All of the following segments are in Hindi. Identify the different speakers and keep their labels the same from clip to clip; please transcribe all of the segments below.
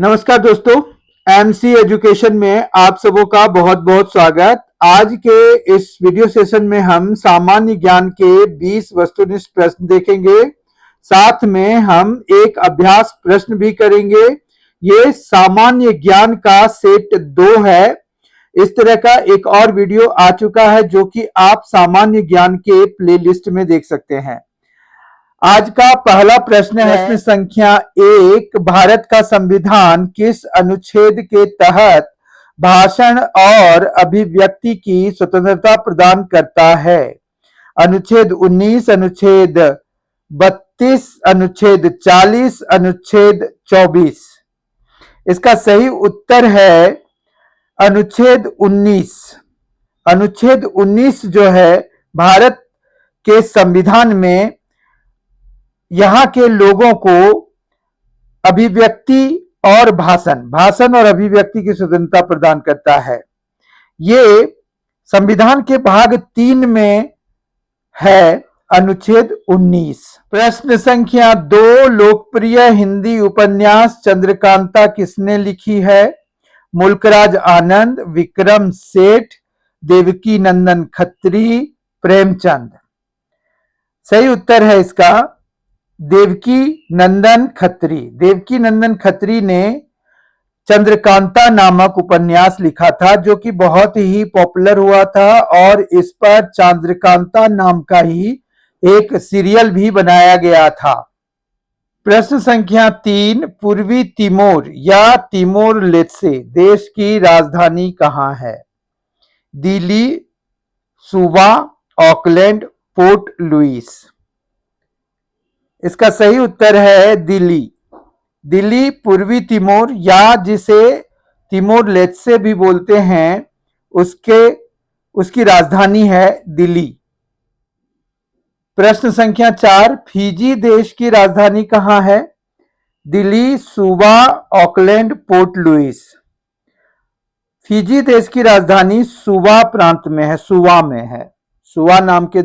Speaker 1: नमस्कार दोस्तों, एमसी एजुकेशन में आप सबों का बहुत बहुत स्वागत। आज के इस वीडियो सेशन में हम सामान्य ज्ञान के 20 वस्तुनिष्ठ प्रश्न देखेंगे। साथ में हम एक अभ्यास प्रश्न भी करेंगे। ये सामान्य ज्ञान का सेट 2 है। इस तरह का एक और वीडियो आ चुका है जो कि आप सामान्य ज्ञान के प्लेलिस्ट में देख सकते हैं। आज का पहला प्रश्न है प्रश्न संख्या 1। भारत का संविधान किस अनुच्छेद के तहत भाषण और अभिव्यक्ति की स्वतंत्रता प्रदान करता है? अनुच्छेद 19, अनुच्छेद 32, अनुच्छेद 40, अनुच्छेद 24। इसका सही उत्तर है अनुच्छेद 19। अनुच्छेद 19 जो है भारत के संविधान में यहां के लोगों को अभिव्यक्ति और भाषण और अभिव्यक्ति की स्वतंत्रता प्रदान करता है। ये संविधान के भाग 3 में है अनुच्छेद 19। प्रश्न संख्या 2। लोकप्रिय हिंदी उपन्यास चंद्रकांता किसने लिखी है? मुल्कराज आनंद, विक्रम सेठ, देवकी नंदन खत्री, प्रेमचंद। सही उत्तर है इसका देवकी नंदन खत्री। देवकी नंदन खत्री ने चंद्रकांता नामक उपन्यास लिखा था जो कि बहुत ही पॉपुलर हुआ था और इस पर चंद्रकांता नाम का ही एक सीरियल भी बनाया गया था। प्रश्न संख्या 3। पूर्वी तिमोर या तिमोर लेत्से देश की राजधानी कहां है? दिल्ली, सुबा, ऑकलैंड, पोर्ट लुइस। इसका सही उत्तर है दिल्ली। दिल्ली पूर्वी तिमोर या जिसे तिमोर लेत्से भी बोलते हैं उसकी राजधानी है दिल्ली। प्रश्न संख्या 4। फिजी देश की राजधानी कहां है? दिल्ली, सुबा, ऑकलैंड, पोर्ट लुइस। फिजी देश की राजधानी सुबा प्रांत में है, सुवा में है। सुवा नाम के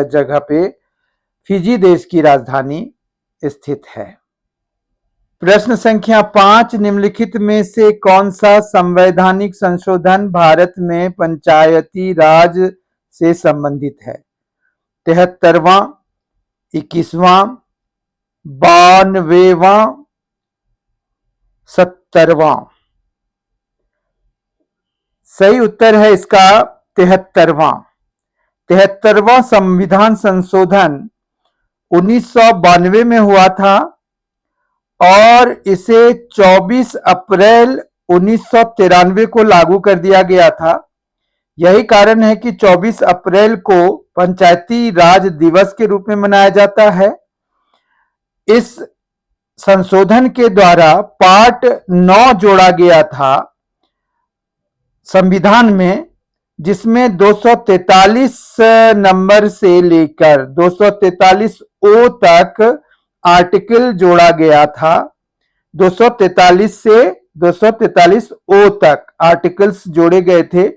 Speaker 1: जगह पे फिजी देश की राजधानी स्थित है। प्रश्न संख्या 5। निम्नलिखित में से कौन सा संवैधानिक संशोधन भारत में पंचायती राज से संबंधित है? 73वां, 21वां, 92वां, 70वां। सही उत्तर है इसका 73वां। 73वां संविधान संशोधन 1992 में हुआ था और इसे 24 अप्रैल 1993 को लागू कर दिया गया था। यही कारण है कि 24 अप्रैल को पंचायती राज दिवस के रूप में मनाया जाता है। इस संशोधन के द्वारा पार्ट 9 जोड़ा गया था संविधान में, जिसमें 243 नंबर से लेकर 243 ओ तक आर्टिकल जोड़ा गया था। 243 से 243 ओ तक आर्टिकल्स जोड़े गए थे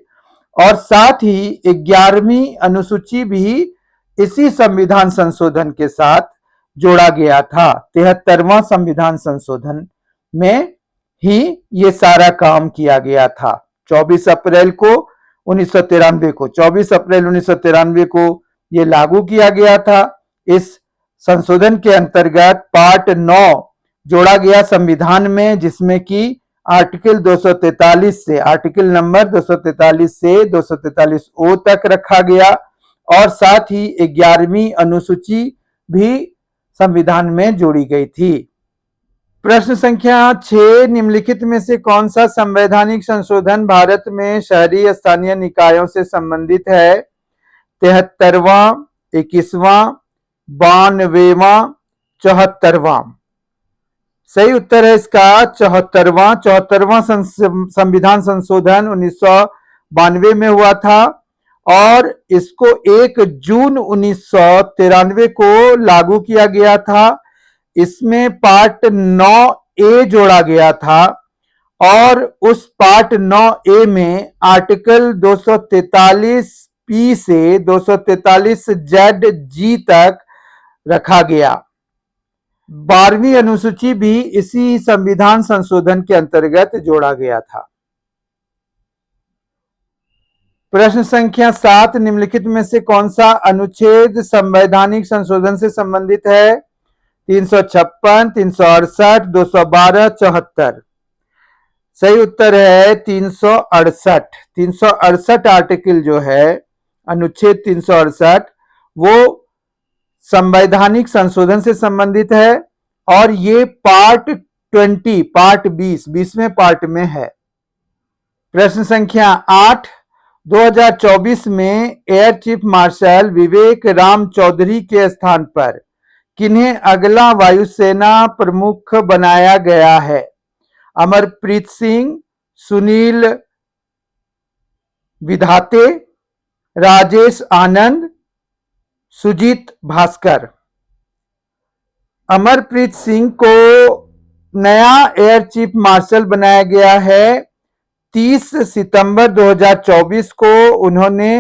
Speaker 1: और साथ ही 11वीं अनुसूची भी इसी संविधान संशोधन के साथ जोड़ा गया था। 73वां संविधान संशोधन में ही ये सारा काम किया गया था। 24 अप्रैल 1993 को ये लागू किया गया था। इस संशोधन के अंतर्गत पार्ट 9 जोड़ा गया संविधान में, जिसमें कि आर्टिकल नंबर 243 से 243 ओ तक रखा गया और साथ ही 11वीं अनुसूची भी संविधान में जोड़ी गई थी। प्रश्न संख्या 6। निम्नलिखित में से कौन सा संवैधानिक संशोधन भारत में शहरी स्थानीय निकायों से संबंधित है? 73वां, 21वां, 92वां, 74वां। सही उत्तर है इसका 74वां। 74वां संविधान संशोधन 1992 में हुआ था और इसको 1 जून 1993 को लागू किया गया था। इसमें पार्ट 9A जोड़ा गया था और उस पार्ट 9A में आर्टिकल 243P से 243ZG तक रखा गया। 12वीं अनुसूची भी इसी संविधान संशोधन के अंतर्गत जोड़ा गया था। प्रश्न संख्या 7, निम्नलिखित में से कौन सा अनुच्छेद संवैधानिक संशोधन से संबंधित है? 356, 368, 212, 74। सही उत्तर है 368। 368 आर्टिकल जो है, अनुच्छेद 368, वो संवैधानिक संशोधन से संबंधित है और ये पार्ट 20, पार्ट 20वें पार्ट में है। प्रश्न संख्या 8, 2024 में एयर चीफ मार्शल विवेक राम चौधरी के स्थान पर किन्हें अगला वायुसेना प्रमुख बनाया गया है? अमरप्रीत सिंह, सुनील विधाते, राजेश आनंद, सुजीत भास्कर। अमरप्रीत सिंह को नया एयर चीफ मार्शल बनाया गया है। 30 सितंबर 2024 को उन्होंने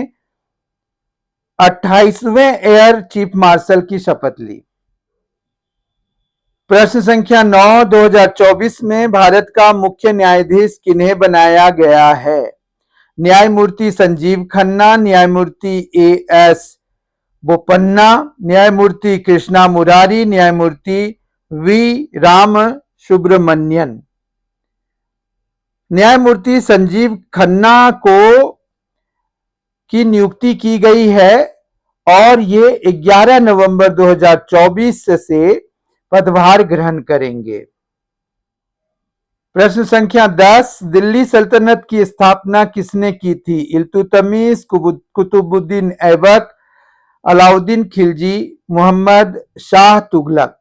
Speaker 1: 28वें एयर चीफ मार्शल की शपथ ली। प्रश्न संख्या 9, 2024 में भारत का मुख्य न्यायाधीश किन्हें बनाया गया है? न्यायमूर्ति संजीव खन्ना, न्यायमूर्ति एएस बोपन्ना, न्यायमूर्ति कृष्णा मुरारी, न्यायमूर्ति वी राम सुब्रमण्यन। न्यायमूर्ति संजीव खन्ना को की नियुक्ति की गई है और ये 11 नवंबर 2024 से पदभार ग्रहण करेंगे। प्रश्न संख्या 10, दिल्ली सल्तनत की स्थापना किसने की थी? इल्तुतमिश, कुतुबुद्दीन ऐबक, अलाउद्दीन खिलजी, मोहम्मद शाह तुगलक।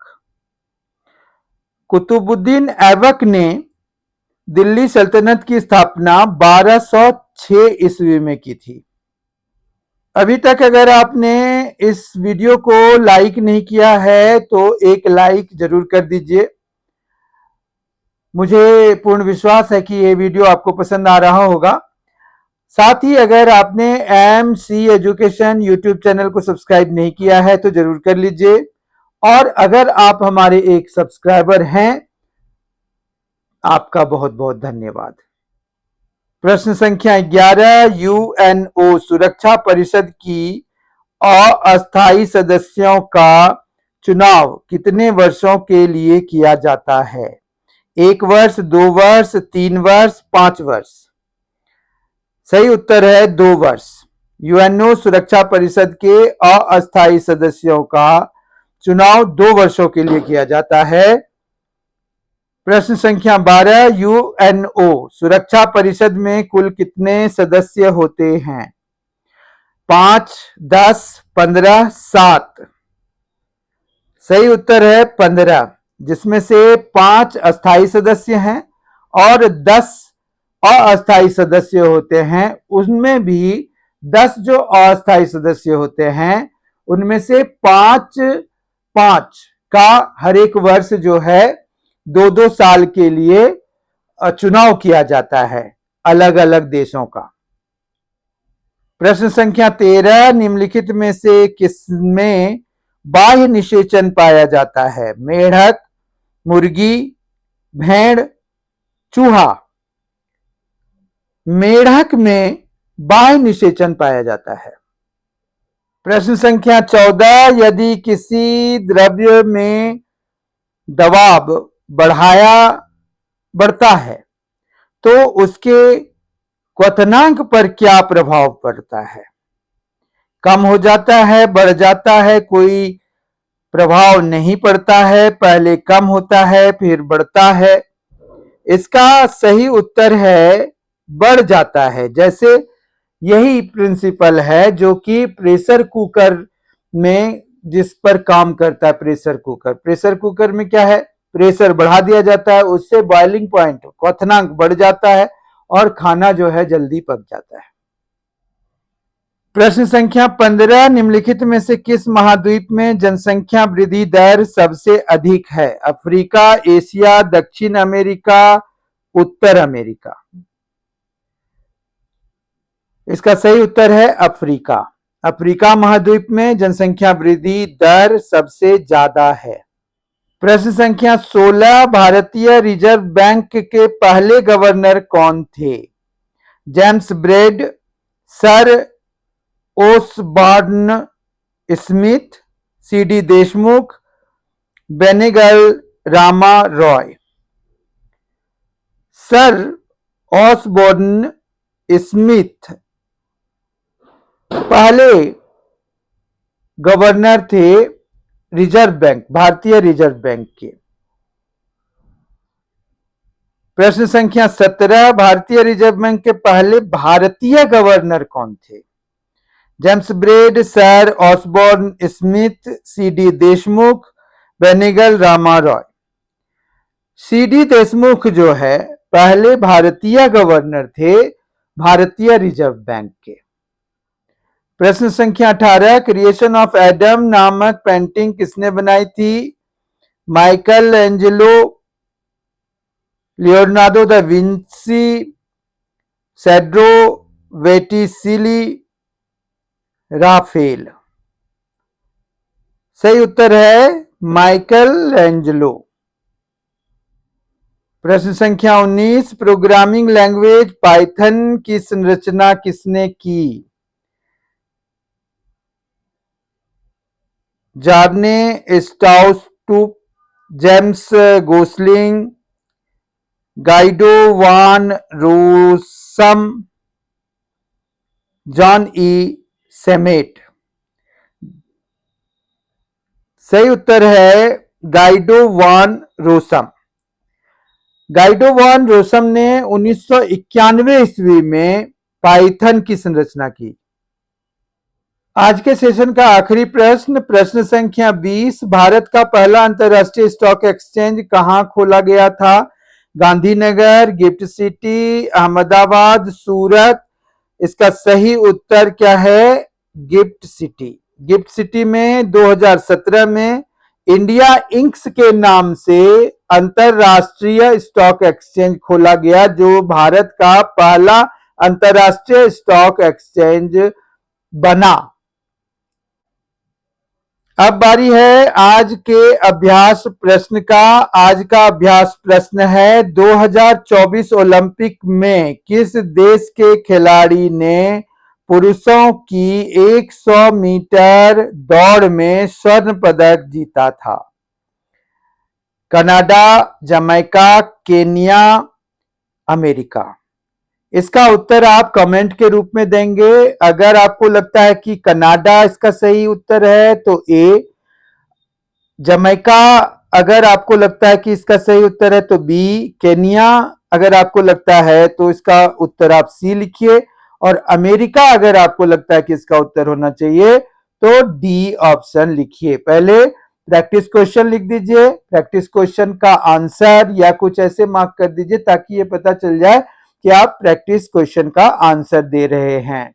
Speaker 1: कुतुबुद्दीन ऐबक ने दिल्ली सल्तनत की स्थापना 1206 ईस्वी में की थी। अभी तक अगर आपने इस वीडियो को लाइक नहीं किया है तो एक लाइक जरूर कर दीजिए। मुझे पूर्ण विश्वास है कि ये वीडियो आपको पसंद आ रहा होगा। साथ ही अगर आपने एमसी एजुकेशन यूट्यूब चैनल को सब्सक्राइब नहीं किया है तो जरूर कर लीजिए, और अगर आप हमारे एक सब्सक्राइबर हैं, आपका बहुत बहुत धन्यवाद। प्रश्न संख्या 11, यूएनओ सुरक्षा परिषद की अस्थायी सदस्यों का चुनाव कितने वर्षों के लिए किया जाता है? 1 वर्ष, 2 वर्ष, 3 वर्ष, 5 वर्ष। सही उत्तर है 2 वर्ष। यूएनओ सुरक्षा परिषद के अस्थायी सदस्यों का चुनाव 2 वर्षों के लिए किया जाता है। प्रश्न संख्या 12, यूएनओ सुरक्षा परिषद में कुल कितने सदस्य होते हैं? 5, 10, 15, 7। सही उत्तर है 15, जिसमें से 5 अस्थायी सदस्य हैं और 10 अस्थायी सदस्य होते हैं। उनमें भी 10 जो अस्थायी सदस्य होते हैं, उनमें से 5 का हर एक वर्ष जो है 2-2 साल के लिए चुनाव किया जाता है अलग अलग देशों का। प्रश्न संख्या 13, निम्नलिखित में से किसमें बाह्य निषेचन पाया जाता है? मेढक, मुर्गी, भेड़, चूहा। मेढक में बाह्य निषेचन पाया जाता है। प्रश्न संख्या 14, यदि किसी द्रव्य में दबाव बढ़ता है तो उसके क्वथनांक पर क्या प्रभाव पड़ता है? कम हो जाता है, बढ़ जाता है, कोई प्रभाव नहीं पड़ता है, पहले कम होता है फिर बढ़ता है। इसका सही उत्तर है बढ़ जाता है। जैसे यही प्रिंसिपल है जो कि प्रेशर कुकर में जिस पर काम करता है। प्रेशर कुकर में क्या है, प्रेशर बढ़ा दिया जाता है, उससे बॉइलिंग पॉइंट क्वथनांक बढ़ जाता है और खाना जो है जल्दी पक जाता है। प्रश्न संख्या 15, निम्नलिखित में से किस महाद्वीप में जनसंख्या वृद्धि दर सबसे अधिक है? अफ्रीका, एशिया, दक्षिण अमेरिका, उत्तर अमेरिका। इसका सही उत्तर है अफ्रीका। अफ्रीका महाद्वीप में जनसंख्या वृद्धि दर सबसे ज्यादा है। प्रश्न संख्या 16, भारतीय रिजर्व बैंक के पहले गवर्नर कौन थे? James Braid, sir Osborne Smith, CD Deshmukh, Benegal Rama Rau. Sir Osborne Smith पहले गवर्नर थे रिजर्व बैंक, भारतीय रिजर्व बैंक के। प्रश्न संख्या 17, भारतीय रिजर्व बैंक के पहले भारतीय गवर्नर कौन थे? James Braid, sir Osborne Smith, CD Deshmukh, Benegal Rama Rau. CD Deshmukh जो है पहले भारतीय गवर्नर थे भारतीय रिजर्व बैंक के। प्रश्न संख्या 18, क्रिएशन ऑफ एडम नामक पेंटिंग किसने बनाई थी? Michelangelo, Leonardo da Vinci, Sandro Botticelli, Raphael. सही उत्तर है माइकल एंजेलो। प्रश्न संख्या 19, प्रोग्रामिंग लैंग्वेज पाइथन की संरचना किसने की? जार्ने स्टाउस्टुप, जेम्स गोसलिंग, गाइडो वान रोसम, जॉन ई सेमेट। सही उत्तर है गाइडो वान रोसम। गाइडो वान रोसम ने 1991 ईस्वी में पाइथन की संरचना की। आज के सेशन का आखिरी प्रश्न, प्रश्न संख्या 20, भारत का पहला अंतरराष्ट्रीय स्टॉक एक्सचेंज कहां खोला गया था? गांधीनगर, गिफ्ट सिटी, अहमदाबाद, सूरत। इसका सही उत्तर क्या है? Gift city. गिफ्ट सिटी में 2017 में इंडिया इंक्स के नाम से अंतरराष्ट्रीय स्टॉक एक्सचेंज खोला गया, जो भारत का पहला अंतरराष्ट्रीय स्टॉक एक्सचेंज बना। अब बारी है आज के अभ्यास प्रश्न का। आज का अभ्यास प्रश्न है, 2024 ओलंपिक में किस देश के खिलाड़ी ने पुरुषों की 100 मीटर दौड़ में स्वर्ण पदक जीता था? Canada, Jamaica, Kenya, America. इसका उत्तर आप कमेंट के रूप में देंगे। अगर आपको लगता है कि कनाडा इसका सही उत्तर है तो ए, जमैका अगर आपको लगता है कि इसका सही उत्तर है तो बी, केन्या अगर आपको लगता है तो इसका उत्तर आप सी लिखिए, और अमेरिका अगर आपको लगता है कि इसका उत्तर होना चाहिए तो डी ऑप्शन लिखिए। पहले प्रैक्टिस क्वेश्चन लिख दीजिए, प्रैक्टिस क्वेश्चन का आंसर या कुछ ऐसे मार्क कर दीजिए ताकि ये पता चल जाए कि आप प्रैक्टिस क्वेश्चन का आंसर दे रहे हैं।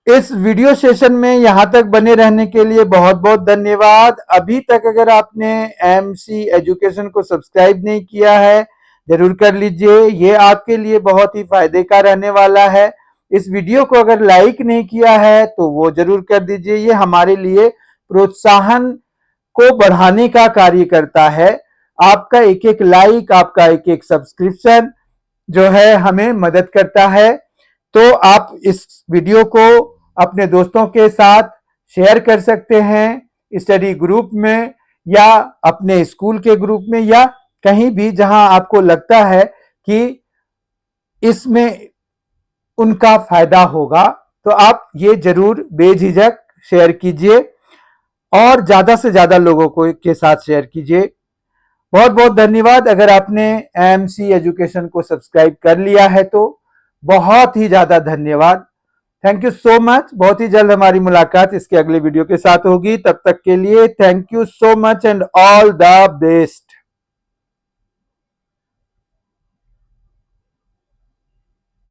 Speaker 1: इस वीडियो सेशन में यहां तक बने रहने के लिए बहुत बहुत धन्यवाद। अभी तक अगर आपने एमसी एजुकेशन को सब्सक्राइब नहीं किया है, जरूर कर लीजिए, ये आपके लिए बहुत ही फायदे का रहने वाला है। इस वीडियो को अगर लाइक नहीं किया है तो वो जरूर कर दीजिए, ये हमारे लिए प्रोत्साहन को बढ़ाने का कार्य करता है। आपका एक एक लाइक, आपका एक एक सब्सक्रिप्शन जो है हमें मदद करता है। तो आप इस वीडियो को अपने दोस्तों के साथ शेयर कर सकते हैं, स्टडी ग्रुप में या अपने स्कूल के ग्रुप में या कहीं भी जहां आपको लगता है कि इसमें उनका फायदा होगा, तो आप ये जरूर बेझिझक शेयर कीजिए और ज्यादा से ज्यादा लोगों को के साथ शेयर कीजिए। बहुत बहुत धन्यवाद। अगर आपने एमसी एजुकेशन को सब्सक्राइब कर लिया है तो बहुत ही ज्यादा धन्यवाद। Thank you so much. बहुत ही जल्द हमारी मुलाकात इसके अगले वीडियो के साथ होगी। तब तक के लिए thank you so much and all the best.